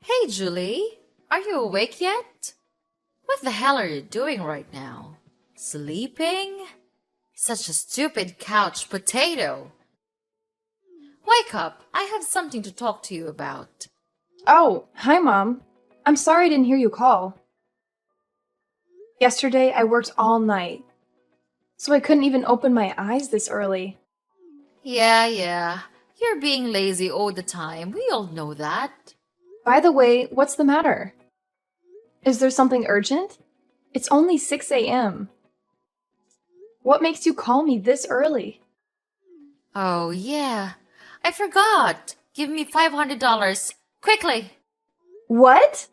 Hey, Julie, are you awake yet? What the hell are you doing right now? Sleeping? Such a stupid couch potato. Wake up, I have something to talk to you about. Oh, hi, Mom. I'm sorry I didn't hear you call. Yesterday, I worked all night, so I couldn't even open my eyes this early. Yeah, you're being lazy all the time. We all know that. By the way, what's the matter? Is there something urgent? It's only 6 a.m. What makes you call me this early? Oh, yeah, I forgot. Give me $500. Quickly. What?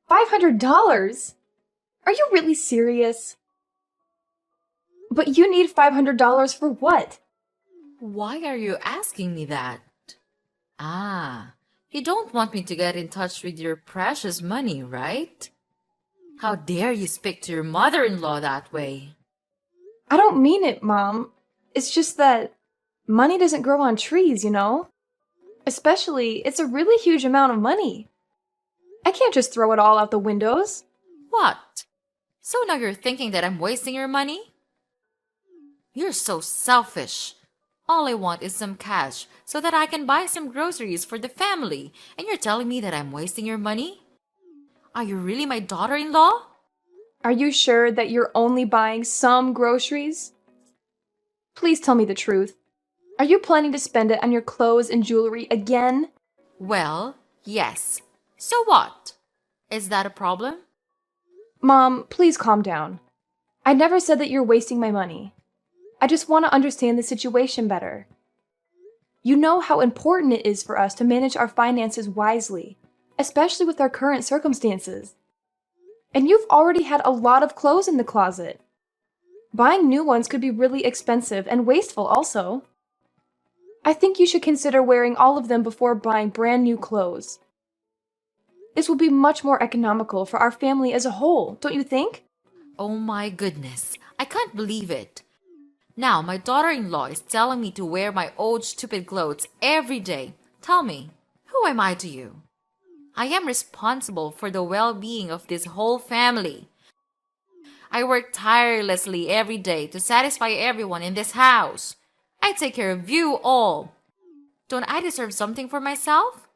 $500? Are you really serious? But you need $500 for what? Why are you asking me that? Ah, you don't want me to get in touch with your precious money, right? How dare you speak to your mother-in-law that way? I don't mean it, Mom. It's just that money doesn't grow on trees, you know? Especially, it's a really huge amount of money. I can't just throw it all out the windows. What? So now you're thinking that I'm wasting your money? You're so selfish. All I want is some cash so that I can buy some groceries for the family, and you're telling me that I'm wasting your money? Are you really my daughter-in-law? Are you sure that you're only buying some groceries? Please tell me the truth. Are you planning to spend it on your clothes and jewelry again? Well, yes. So what? Is that a problem? Mom, please calm down. I never said that you're wasting my money. I just want to understand the situation better. You know how important it is for us to manage our finances wisely, especially with our current circumstances. And you've already had a lot of clothes in the closet. Buying new ones could be really expensive and wasteful also. I think you should consider wearing all of them before buying brand new clothes. This will be much more economical for our family as a whole, don't you think? Oh my goodness, I can't believe it. Now my daughter-in-law is telling me to wear my old stupid clothes every day. Tell me, who am I to you? I am responsible for the well-being of this whole family. I work tirelessly every day to satisfy everyone in this house. I take care of you all. Don't I deserve something for myself?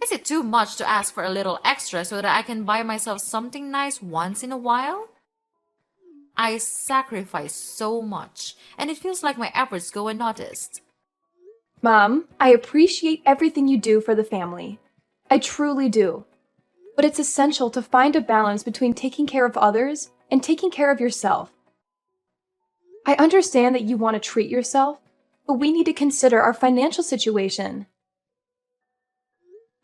Is it too much to ask for a little extra so that I can buy myself something nice once in a while? I sacrifice so much, and it feels like my efforts go unnoticed. Mom, I appreciate everything you do for the family. I truly do. But it's essential to find a balance between taking care of others and taking care of yourself. I understand that you want to treat yourself, but we need to consider our financial situation.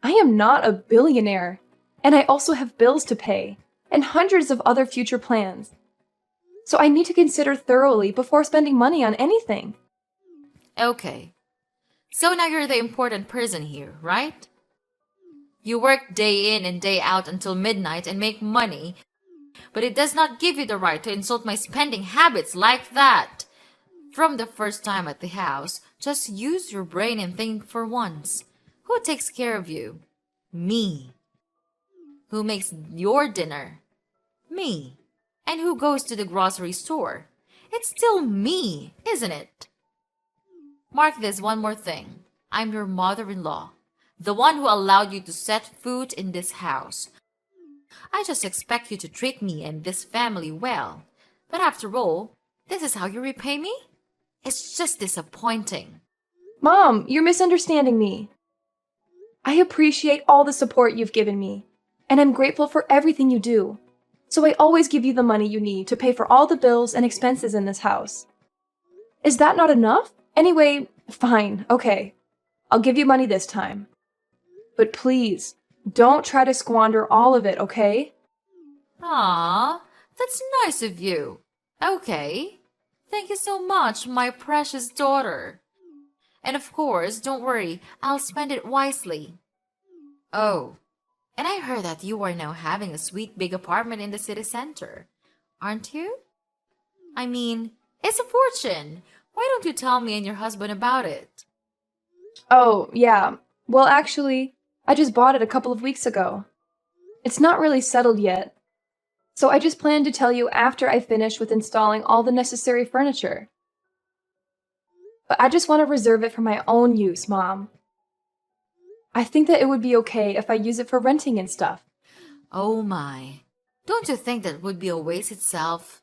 I am not a billionaire, and I also have bills to pay and hundreds of other future plans. So I need to consider thoroughly before spending money on anything. Okay, so now you're the important person here, right? You work day in and day out until midnight and make money, but it does not give you the right to insult my spending habits like that. From the first time at the house, just use your brain and think for once. Who takes care of you? Me. Who makes your dinner? Me. And who goes to the grocery store? It's still me, isn't it? Mark this one more thing. I'm your mother-in-law, the one who allowed you to set foot in this house. I just expect you to treat me and this family well. But after all, this is how you repay me? It's just disappointing. Mom, you're misunderstanding me. I appreciate all the support you've given me, and I'm grateful for everything you do. So I always give you the money you need to pay for all the bills and expenses in this house. Is that not enough? Anyway, fine, okay. I'll give you money this time. But please, don't try to squander all of it, okay? Ah, that's nice of you. Okay. Thank you so much, my precious daughter. And of course, don't worry, I'll spend it wisely. Oh, and I heard that you are now having a sweet big apartment in the city center. Aren't you? I mean, it's a fortune. Why don't you tell me and your husband about it? Oh, yeah. Well, actually, I just bought it a couple of weeks ago. It's not really settled yet, so I just plan to tell you after I finish with installing all the necessary furniture. But I just want to reserve it for my own use, Mom. I think that it would be okay if I use it for renting and stuff. Oh my. Don't you think that would be a waste itself?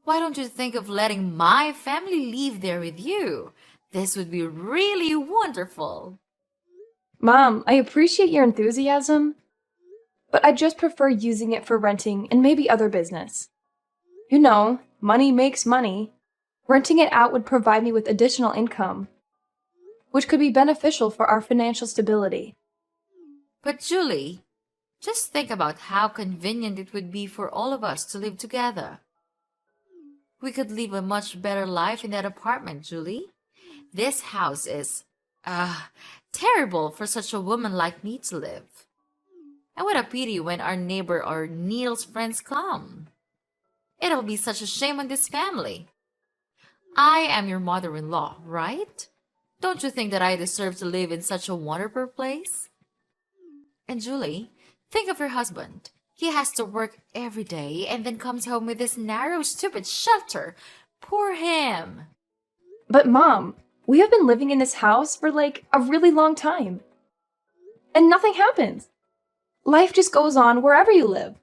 Why don't you think of letting my family live there with you? This would be really wonderful. Mom, I appreciate your enthusiasm, but I just prefer using it for renting and maybe other business. You know, money makes money. Renting it out would provide me with additional income, which could be beneficial for our financial stability. But Julie, just think about how convenient it would be for all of us to live together. We could live a much better life in that apartment, Julie. This house is, terrible for such a woman like me to live. And what a pity when our neighbor or Neil's friends come. It'll be such a shame on this family. I am your mother-in-law, right? Don't you think that I deserve to live in such a wonderful place? And Julie, think of your husband. He has to work every day and then comes home with this narrow, stupid shelter. Poor him. But Mom, we have been living in this house for like a really long time. And nothing happens. Life just goes on wherever you live.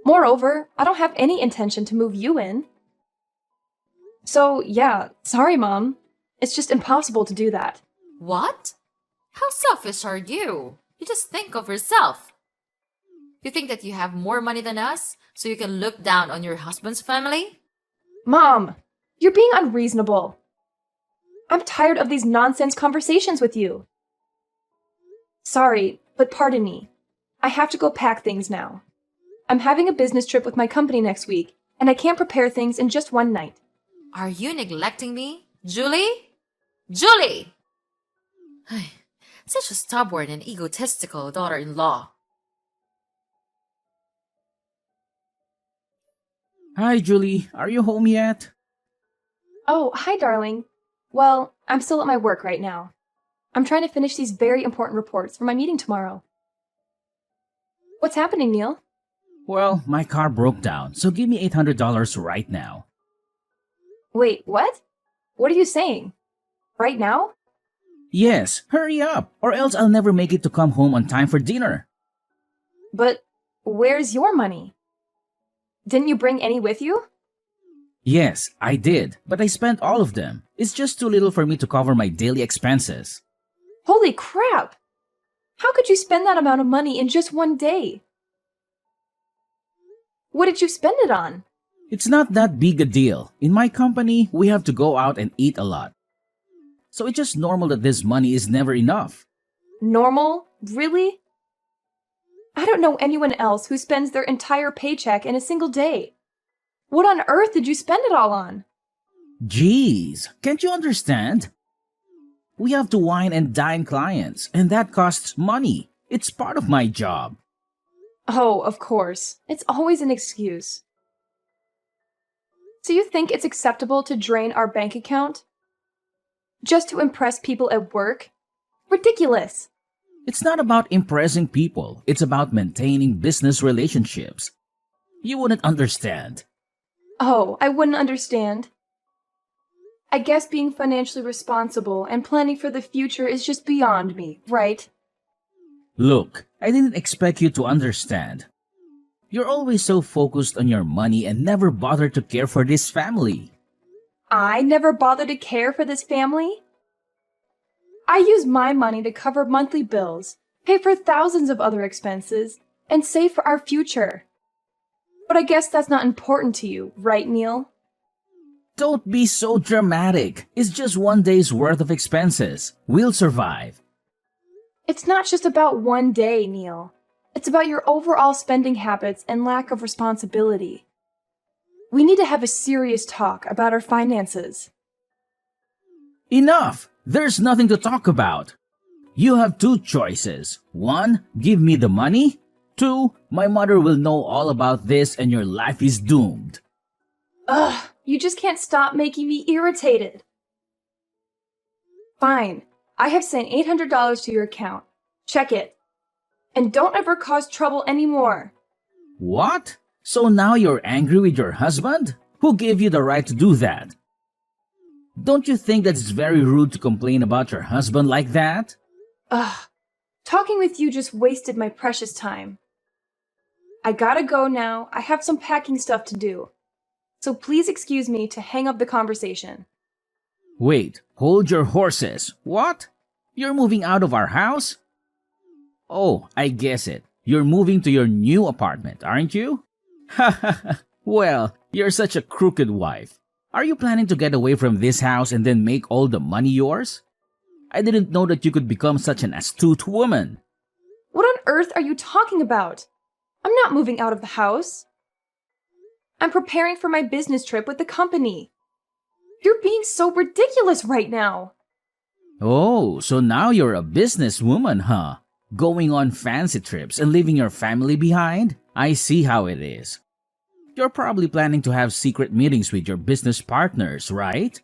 Moreover, I don't have any intention to move you in. So, yeah, sorry, Mom. It's just impossible to do that. What? How selfish are you? You just think of yourself. You think that you have more money than us, so you can look down on your husband's family? Mom, you're being unreasonable. I'm tired of these nonsense conversations with you. Sorry, but pardon me. I have to go pack things now. I'm having a business trip with my company next week, and I can't prepare things in just one night. Are you neglecting me? Julie? Julie! Such a stubborn and egotistical daughter-in-law. Hi, Julie. Are you home yet? Oh, hi, darling. Well, I'm still at my work right now. I'm trying to finish these very important reports for my meeting tomorrow. What's happening, Neil? Well, my car broke down, so give me $800 right now. Wait, what? What are you saying? Right now? Yes, hurry up, or else I'll never make it to come home on time for dinner. But where's your money? Didn't you bring any with you? Yes, I did, but I spent all of them. It's just too little for me to cover my daily expenses. Holy crap! How could you spend that amount of money in just one day? What did you spend it on? It's not that big a deal. In my company, we have to go out and eat a lot. So it's just normal that this money is never enough. Normal? Really? I don't know anyone else who spends their entire paycheck in a single day. What on earth did you spend it all on? Jeez, can't you understand? We have to wine and dine clients, and that costs money. It's part of my job. Oh, of course. It's always an excuse. So you think it's acceptable to drain our bank account? Just to impress people at work? Ridiculous! It's not about impressing people. It's about maintaining business relationships. You wouldn't understand. Oh, I wouldn't understand. I guess being financially responsible and planning for the future is just beyond me, right? Look, I didn't expect you to understand. You're always so focused on your money and never bother to care for this family. I never bother to care for this family? I use my money to cover monthly bills, pay for thousands of other expenses, and save for our future. But I guess that's not important to you, right, Neil? Don't be so dramatic. It's just one day's worth of expenses. We'll survive. It's not just about one day, Neil. It's about your overall spending habits and lack of responsibility. We need to have a serious talk about our finances. Enough! There's nothing to talk about. You have two choices. One, give me the money. Two, my mother will know all about this and your life is doomed. Ugh, you just can't stop making me irritated. Fine, I have sent $800 to your account. Check it. And don't ever cause trouble anymore. What? So now you're angry with your husband? Who gave you the right to do that? Don't you think that's very rude to complain about your husband like that? Ugh. Talking with you just wasted my precious time. I gotta go now. I have some packing stuff to do. So please excuse me to hang up the conversation. Wait, hold your horses. What? You're moving out of our house? Oh, I guess it. You're moving to your new apartment, aren't you? Ha ha ha. Well, you're such a crooked wife. Are you planning to get away from this house and then make all the money yours? I didn't know that you could become such an astute woman. What on earth are you talking about? I'm not moving out of the house. I'm preparing for my business trip with the company. You're being so ridiculous right now. Oh, so now you're a businesswoman, huh? Going on fancy trips and leaving your family behind? I see how it is. You're probably planning to have secret meetings with your business partners, right?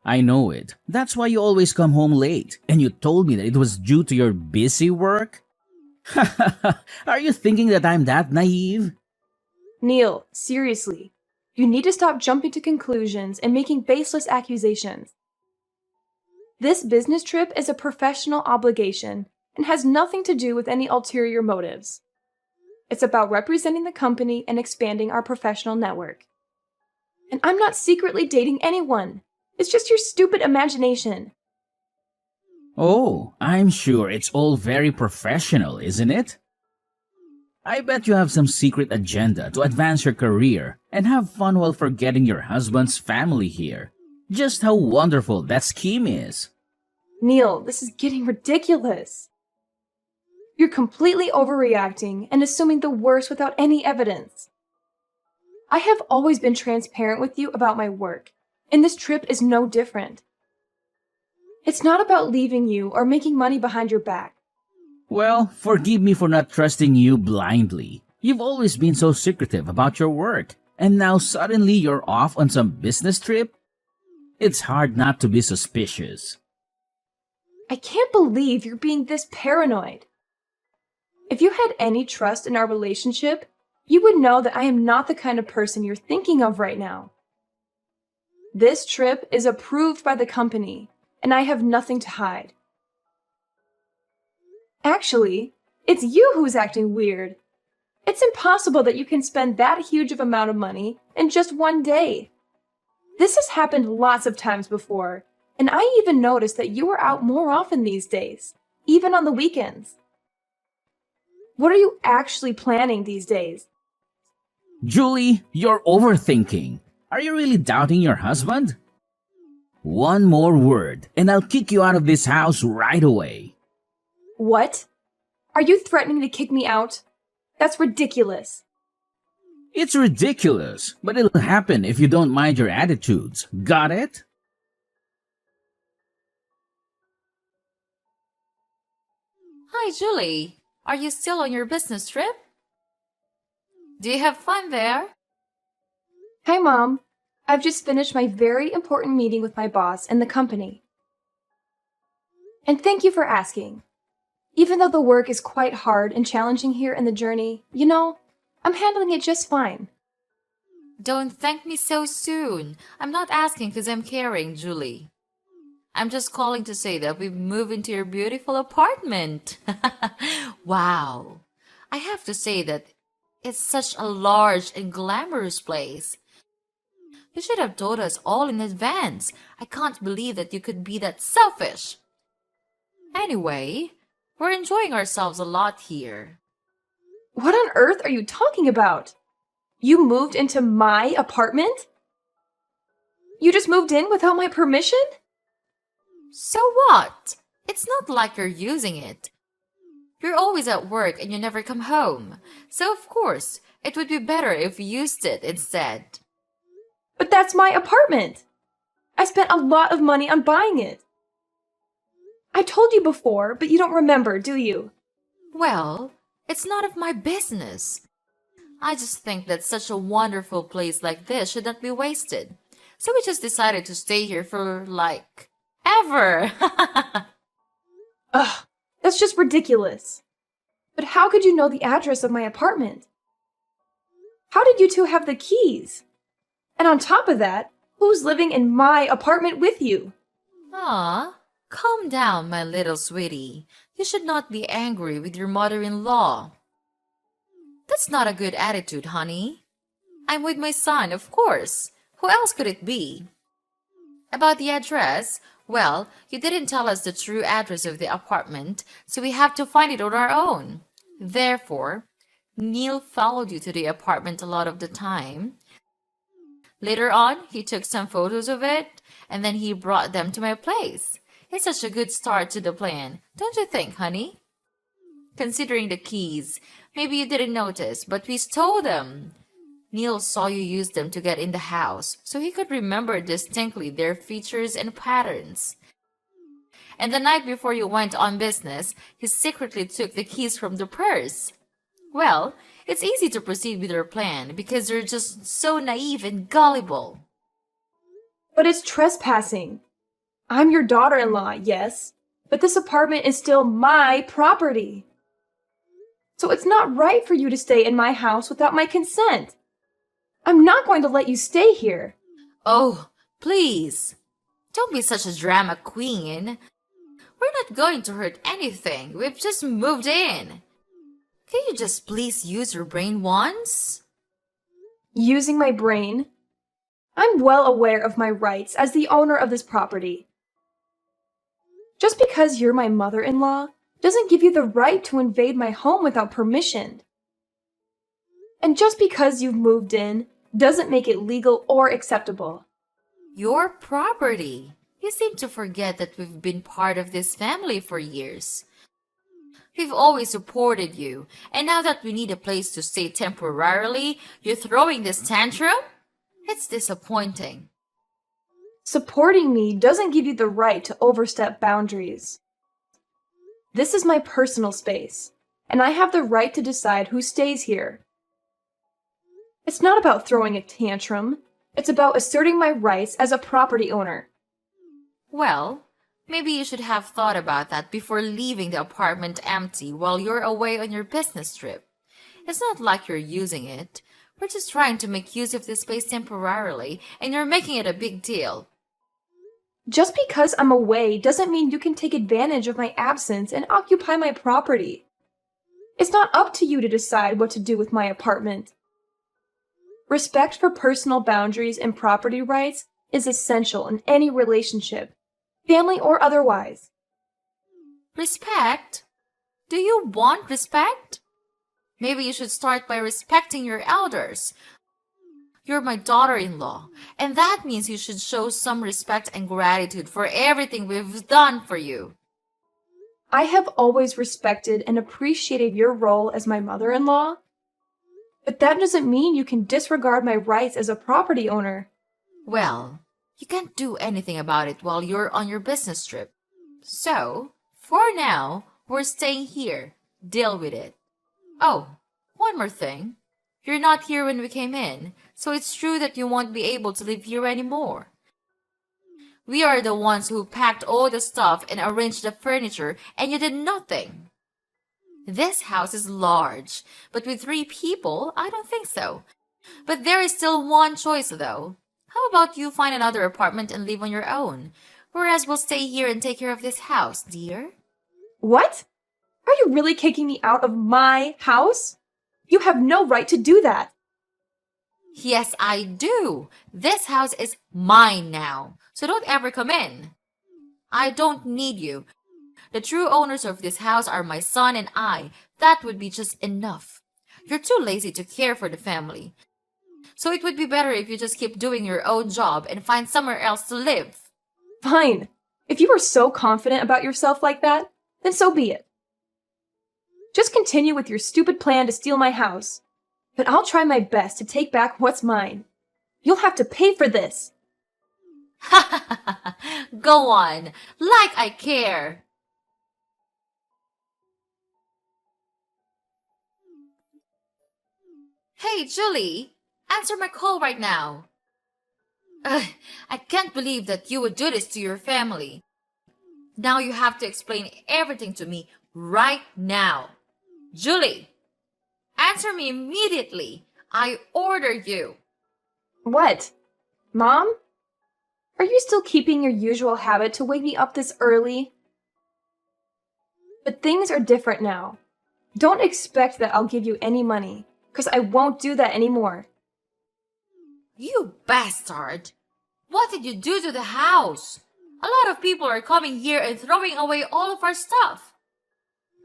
I know it. That's why you always come home late. And you told me that it was due to your busy work? Are you thinking that I'm that naive? Neil, seriously. You need to stop jumping to conclusions and making baseless accusations. This business trip is a professional obligation and has nothing to do with any ulterior motives. It's about representing the company and expanding our professional network. And I'm not secretly dating anyone. It's just your stupid imagination. Oh, I'm sure it's all very professional, isn't it? I bet you have some secret agenda to advance your career and have fun while forgetting your husband's family here. Just how wonderful that scheme is. Neil, this is getting ridiculous. You're completely overreacting and assuming the worst without any evidence. I have always been transparent with you about my work, and this trip is no different. It's not about leaving you or making money behind your back. Well, forgive me for not trusting you blindly. You've always been so secretive about your work, and now suddenly you're off on some business trip? It's hard not to be suspicious. I can't believe you're being this paranoid. If you had any trust in our relationship, you would know that I am not the kind of person you're thinking of right now. This trip is approved by the company, and I have nothing to hide. Actually, it's you who's acting weird. It's impossible that you can spend that huge of amount of money in just one day. This has happened lots of times before, and I even noticed that you are out more often these days, even on the weekends. What are you actually planning these days? Julie, you're overthinking. Are you really doubting your husband? One more word, and I'll kick you out of this house right away. What? Are you threatening to kick me out? That's ridiculous. It's ridiculous, but it'll happen if you don't mind your attitudes. Got it? Hi, Julie. Are you still on your business trip? Do you have fun there? Hi, Mom. I've just finished my very important meeting with my boss and the company. And thank you for asking. Even though the work is quite hard and challenging here in the journey, I'm handling it just fine. Don't thank me so soon. I'm not asking because I'm caring, Julie. I'm just calling to say that we've moved into your beautiful apartment. Wow. I have to say that it's such a large and glamorous place. You should have told us all in advance. I can't believe that you could be that selfish. Anyway, we're enjoying ourselves a lot here. What on earth are you talking about? You moved into my apartment? You just moved in without my permission? So what? It's not like you're using it. You're always at work and you never come home. So of course, it would be better if you used it instead. But that's my apartment. I spent a lot of money on buying it. I told you before, but you don't remember, do you? Well, it's none of my business. I just think that such a wonderful place like this should not be wasted. So we just decided to stay here for, ever. Ugh, that's just ridiculous. But how could you know the address of my apartment? How did you two have the keys? And on top of that, who's living in my apartment with you? Ah, calm down, my little sweetie. You should not be angry with your mother-in-law. That's not a good attitude, honey. I'm with my son, of course. Who else could it be? About the address, well, you didn't tell us the true address of the apartment, so we have to find it on our own. Therefore, Neil followed you to the apartment a lot of the time. Later on, he took some photos of it, and then he brought them to my place. It's such a good start to the plan, don't you think, honey? Considering the keys, maybe you didn't notice, but we stole them. Neil saw you use them to get in the house, so he could remember distinctly their features and patterns. And the night before you went on business, he secretly took the keys from the purse. Well, it's easy to proceed with your plan because you're just so naive and gullible. But it's trespassing. I'm your daughter-in-law, yes, but this apartment is still my property. So it's not right for you to stay in my house without my consent. I'm not going to let you stay here. Oh, please. Don't be such a drama queen. We're not going to hurt anything. We've just moved in. Can you just please use your brain once? Using my brain? I'm well aware of my rights as the owner of this property. Just because you're my mother-in-law doesn't give you the right to invade my home without permission. And just because you've moved in doesn't make it legal or acceptable. Your property. You seem to forget that we've been part of this family for years. We've always supported you, and now that we need a place to stay temporarily, you're throwing this tantrum? It's disappointing. Supporting me doesn't give you the right to overstep boundaries. This is my personal space, and I have the right to decide who stays here. It's not about throwing a tantrum. It's about asserting my rights as a property owner. Well, maybe you should have thought about that before leaving the apartment empty while you're away on your business trip. It's not like you're using it. We're just trying to make use of this space temporarily, and you're making it a big deal. Just because I'm away doesn't mean you can take advantage of my absence and occupy my property. It's not up to you to decide what to do with my apartment. Respect for personal boundaries and property rights is essential in any relationship, family or otherwise. Respect? Do you want respect? Maybe you should start by respecting your elders. You're my daughter-in-law, and that means you should show some respect and gratitude for everything we've done for you. I have always respected and appreciated your role as my mother-in-law, but that doesn't mean you can disregard my rights as a property owner. Well, you can't do anything about it while you're on your business trip. So, for now, we're staying here. Deal with it. Oh, one more thing. You're not here when we came in, so it's true that you won't be able to live here anymore. We are the ones who packed all the stuff and arranged the furniture, and you did nothing. This house is large, but with 3 people, I don't think so. But there is still one choice, though. How about you find another apartment and live on your own, whereas we'll stay here and take care of this house, dear? What? Are you really kicking me out of my house? You have no right to do that. Yes, I do. This house is mine now, so don't ever come in. I don't need you. The true owners of this house are my son and I. That would be just enough. You're too lazy to care for the family. So it would be better if you just keep doing your own job and find somewhere else to live. Fine. If you are so confident about yourself like that, then so be it. Just continue with your stupid plan to steal my house. But I'll try my best to take back what's mine. You'll have to pay for this. Ha ha ha! Go on, like I care. Hey, Julie, answer my call right now. I can't believe that you would do this to your family. Now you have to explain everything to me right now. Julie, answer me immediately. I order you. What? Mom? Are you still keeping your usual habit to wake me up this early? But things are different now. Don't expect that I'll give you any money, because I won't do that anymore. You bastard! What did you do to the house? A lot of people are coming here and throwing away all of our stuff.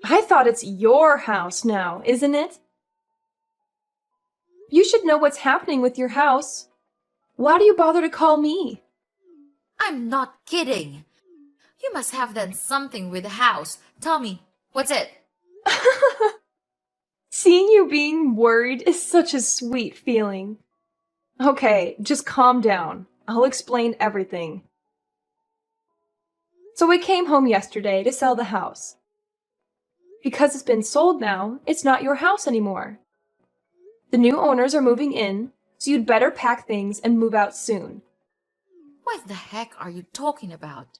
I thought it's your house now, isn't it? You should know what's happening with your house. Why do you bother to call me? I'm not kidding. You must have done something with the house. Tell me, what's it? Seeing you being worried is such a sweet feeling. Okay, just calm down. I'll explain everything. So we came home yesterday to sell the house. Because it's been sold now, it's not your house anymore. The new owners are moving in, so you'd better pack things and move out soon. What the heck are you talking about?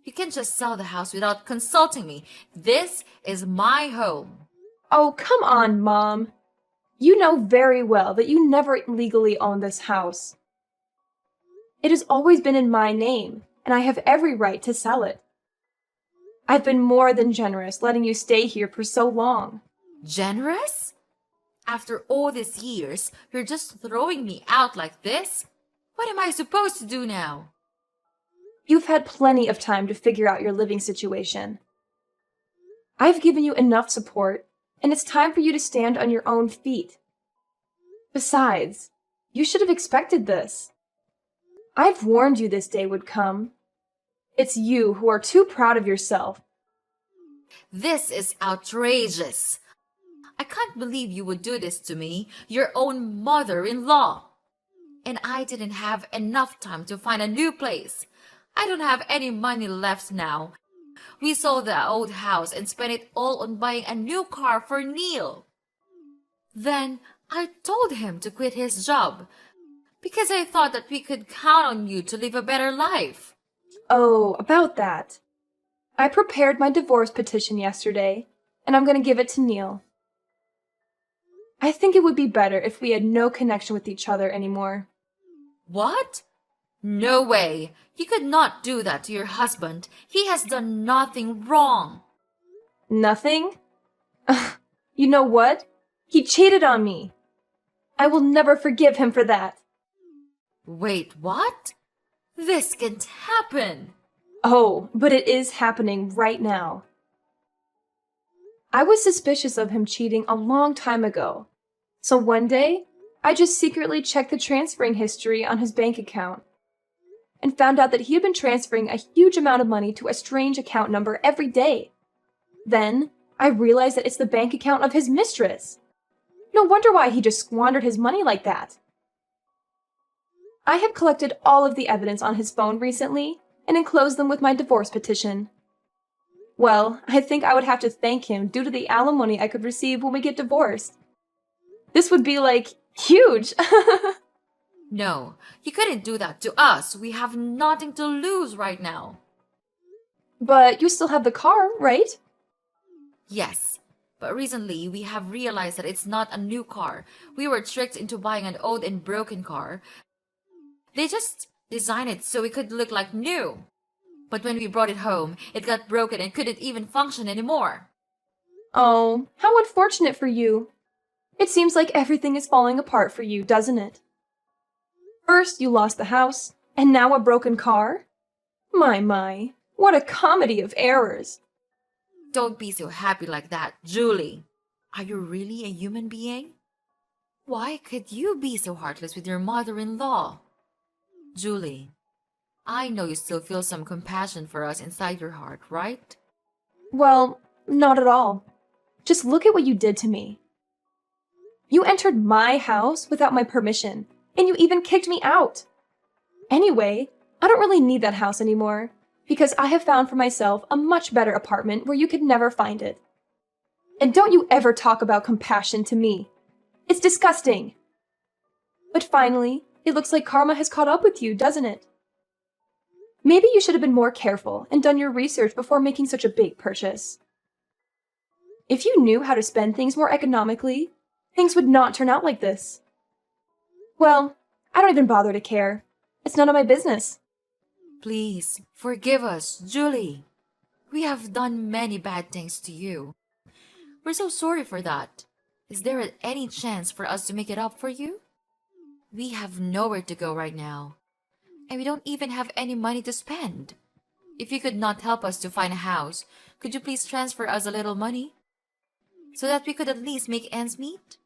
You can't just sell the house without consulting me. This is my home. Oh, come on, Mom. You know very well that you never legally own this house. It has always been in my name, and I have every right to sell it. I've been more than generous letting you stay here for so long. Generous? After all these years, you're just throwing me out like this? What am I supposed to do now? You've had plenty of time to figure out your living situation. I've given you enough support, and it's time for you to stand on your own feet. Besides, you should have expected this. I've warned you this day would come. It's you who are too proud of yourself. This is outrageous. I can't believe you would do this to me, your own mother-in-law. And I didn't have enough time to find a new place. I don't have any money left now. We sold the old house and spent it all on buying a new car for Neil. Then I told him to quit his job because I thought that we could count on you to live a better life. Oh, about that. I prepared my divorce petition yesterday, and I'm going to give it to Neil. I think it would be better if we had no connection with each other anymore. What? No way. You could not do that to your husband. He has done nothing wrong. Nothing? You know what? He cheated on me. I will never forgive him for that. Wait, what? This can't happen. Oh, but it is happening right now. I was suspicious of him cheating a long time ago. So one day, I just secretly checked the transferring history on his bank account and found out that he had been transferring a huge amount of money to a strange account number every day. Then, I realized that it's the bank account of his mistress. No wonder why he just squandered his money like that. I have collected all of the evidence on his phone recently and enclosed them with my divorce petition. Well, I think I would have to thank him due to the alimony I could receive when we get divorced. This would be, huge! No, you couldn't do that to us. We have nothing to lose right now. But you still have the car, right? Yes, but recently we have realized that it's not a new car. We were tricked into buying an old and broken car. They just designed it so it could look like new. But when we brought it home, it got broken and couldn't even function anymore. Oh, how unfortunate for you. It seems like everything is falling apart for you, doesn't it? First you lost the house, and now a broken car? My, what a comedy of errors. Don't be so happy like that, Julie. Are you really a human being? Why could you be so heartless with your mother-in-law? Julie, I know you still feel some compassion for us inside your heart, right? Well, not at all. Just look at what you did to me. You entered my house without my permission, and you even kicked me out. Anyway, I don't really need that house anymore, because I have found for myself a much better apartment where you could never find it. And don't you ever talk about compassion to me. It's disgusting. But finally, it looks like karma has caught up with you, doesn't it? Maybe you should have been more careful and done your research before making such a big purchase. If you knew how to spend things more economically, things would not turn out like this. Well, I don't even bother to care. It's none of my business. Please, forgive us, Julie. We have done many bad things to you. We're so sorry for that. Is there any chance for us to make it up for you? We have nowhere to go right now, and we don't even have any money to spend. If you could not help us to find a house, could you please transfer us a little money so that we could at least make ends meet?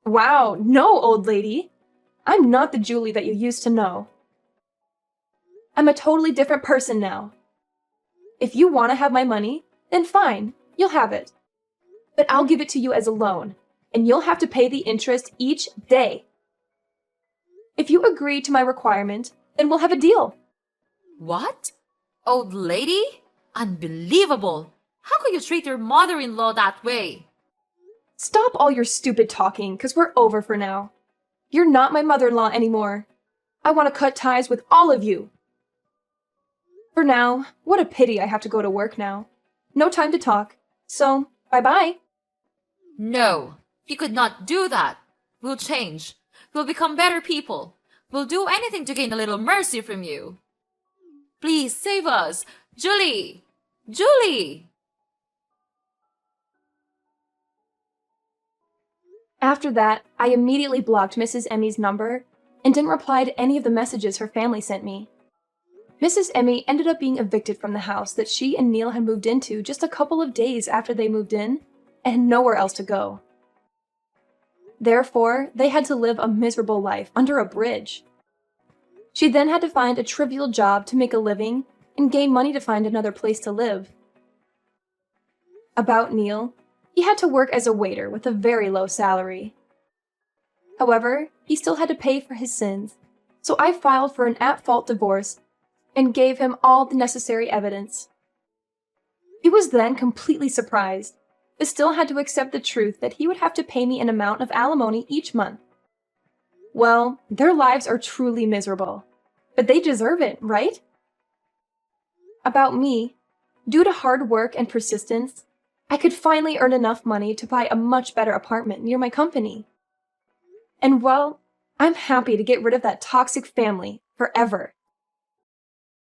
Wow, no, old lady. I'm not the Julie that you used to know. I'm a totally different person now. If you want to have my money, then fine, you'll have it. But I'll give it to you as a loan, and you'll have to pay the interest each day. If you agree to my requirement, then we'll have a deal. What? Old lady? Unbelievable! How could you treat your mother-in-law that way? Stop all your stupid talking, 'cause we're over for now. You're not my mother-in-law anymore. I want to cut ties with all of you. For now, what a pity I have to go to work now. No time to talk, so bye-bye. No, you could not do that. We'll change. We'll become better people. We'll do anything to gain a little mercy from you. Please save us. Julie! Julie! After that, I immediately blocked Mrs. Emmy's number and didn't reply to any of the messages her family sent me. Mrs. Emmy ended up being evicted from the house that she and Neil had moved into just a couple of days after they moved in and had nowhere else to go. Therefore, they had to live a miserable life under a bridge. She then had to find a trivial job to make a living and gain money to find another place to live. About Neil, he had to work as a waiter with a very low salary. However, he still had to pay for his sins, so I filed for an at-fault divorce and gave him all the necessary evidence. He was then completely surprised, but still had to accept the truth that he would have to pay me an amount of alimony each month. Well, their lives are truly miserable, but they deserve it, right? About me, due to hard work and persistence, I could finally earn enough money to buy a much better apartment near my company. And well, I'm happy to get rid of that toxic family forever.